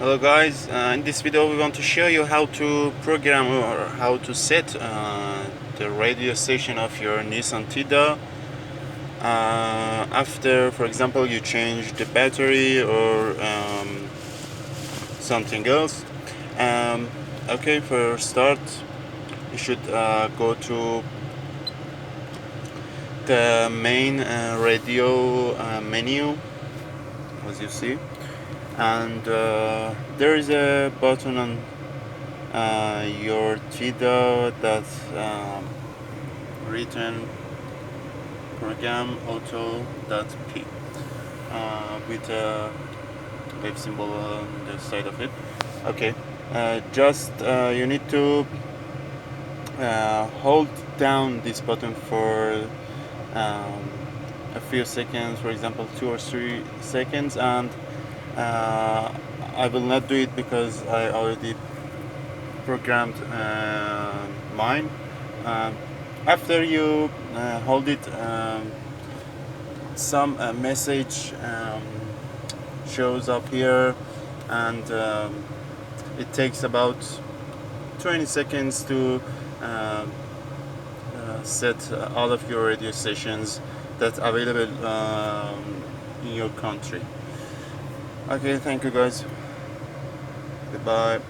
Hello guys, in this video we want to show you how to program or how to set the radio station of your Nissan Tiida after, for example, you change the battery or something else. Okay, for start you should go to the main radio menu, as you see, and there is a button on your tiida that's written program auto.p with a wave symbol on the side of it. Okay, just you need to hold down this button for a few seconds, for example 2 or 3 seconds, and I will not do it because I already programmed mine. After you hold it, some message shows up here, and it takes about 20 seconds to set all of your radio stations that's available in your country. Okay, thank you guys. Goodbye.